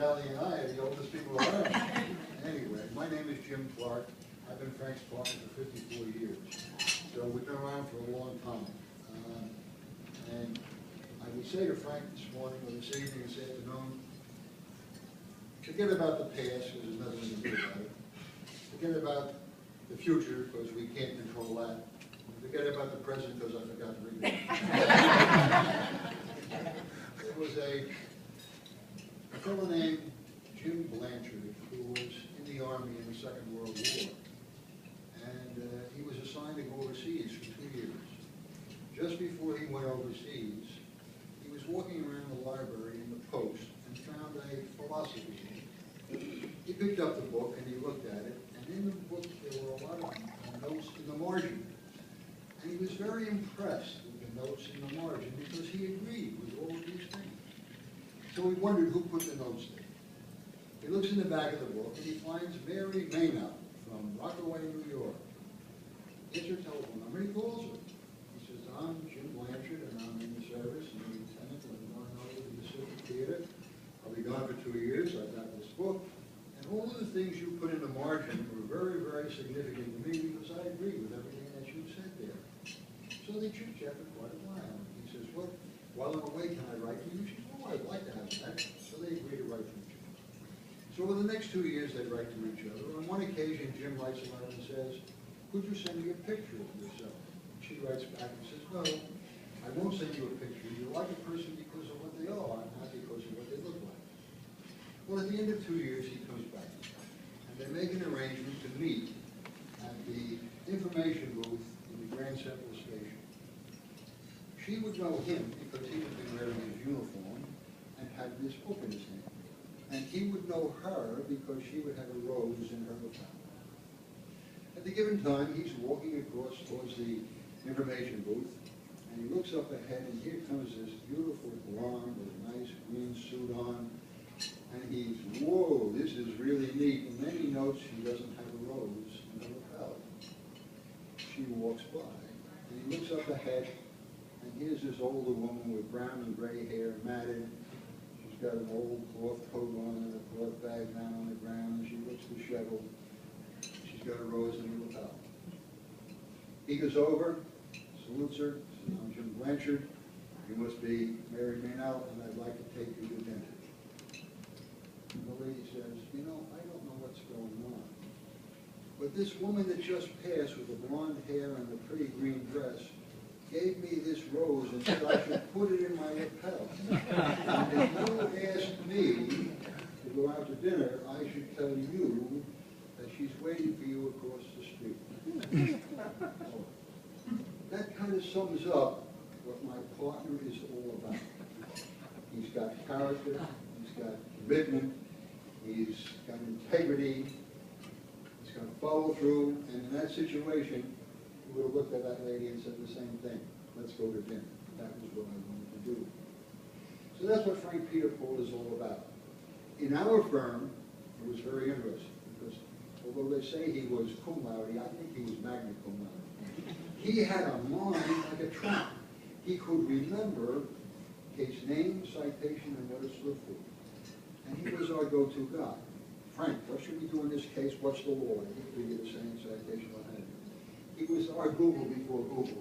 Sally and I are the oldest people around. Anyway, my name is Jim Clark. I've been Frank's partner for 54 years. So we've been around for a long time. And I would say to Frank this morning or this evening, this afternoon, forget about the past, because there's nothing we can do about it. Forget about the future, because we can't control that. Forget about the present, because I forgot to read it. There was a fellow named Jim Blanchard, who was in the Army in the Second World War. And he was assigned to go overseas for 2 years. Just before he went overseas, he was walking around the library in the Post and found a philosophy book. He picked up the book and he looked at it, and in the book there were a lot of notes in the margin. And he was very impressed with the notes in the margin because he agreed with all of these things. So he wondered who put the notes there. He looks in the back of the book and he finds Mary Maynard from Rockaway, New York. Gets her telephone number, he calls her. He says, I'm Jim Blanchard and I'm in the service and I'm a lieutenant and I'm going over to the Pacific Theater. I'll be gone for 2 years. I've got this book. And all of the things you put in the margin were very, very significant to me because I agree with everything that you said there. So they chit-chat for quite a while. He says, well, while I'm away, can I write to you? She says, oh, I'd like to have that. So they agree to write to each other. So over the next 2 years, they write to each other. On one occasion, Jim writes a letter and says, could you send me a picture of yourself? She writes back and says, no, I won't send you a picture. You like a person because of what they are, not because of what they look like. Well, at the end of 2 years, he comes back. And they make an arrangement to meet at the information booth in the Grand Central Station. She would know him because he would be wearing his uniform and had this book in his hand. And he would know her because she would have a rose in her lapel. At the given time, he's walking across towards the information booth, and he looks up ahead, and here comes this beautiful blonde with a nice green suit on, and he's, whoa, this is really neat. And then he notes she doesn't have a rose in her lapel. She walks by, and he looks up ahead, and here's this older woman with brown and gray hair, matted. She's got an old cloth coat on and a cloth bag down on the ground, and she looks disheveled. She's got a rose in her lapel. He goes over, salutes her, says, I'm Jim Blanchard. You must be Mary Maynard, and I'd like to take you to dinner. And the lady says, you know, I don't know what's going on, but this woman that just passed with the blonde hair and the pretty green dress gave me this rose and said I should put it in my lapel. And if you asked me to go out to dinner, I should tell you that she's waiting for you across the street. That kind of sums up what my partner is all about. He's got character, he's got commitment, he's got integrity, he's got follow through, and in that situation, he would have looked at that lady and said the same thing. Let's go to dinner. That was what I wanted to do. So that's what Frank Peter Paul is all about. In our firm, it was very interesting because although they say he was cum laude, I think he was magna cum laude. He had a mind like a trap. He could remember case name, citation, and what it stood for. And he was our go-to guy. Frank, what should we do in this case? What's the law? I think we get the same citation on that. He was our Google before Google.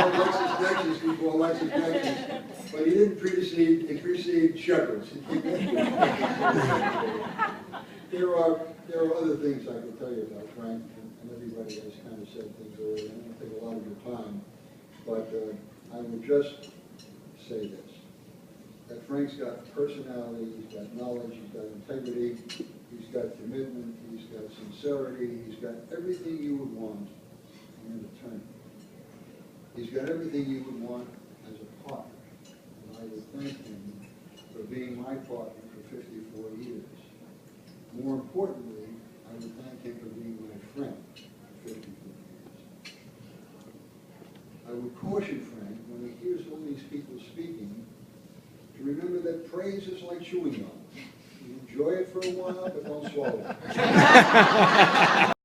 Or LexisNexis before LexisNexis. But he didn't precede, he preceded Shepard's. There are other things I could tell you about Frank, and everybody has kind of said things earlier. I don't take a lot of your time, but I would just say this, that Frank's got personality, he's got knowledge, he's got integrity, he's got commitment, he's got sincerity, he's got everything you would want in an attorney. He's got everything you would want as a partner. And I would thank him for being my partner for 54 years. More importantly, I would thank him for being my friend for 54 years. I would caution Frank when he hears all these people speaking to remember that praise is like chewing gum. You enjoy it for a while, but don't swallow it.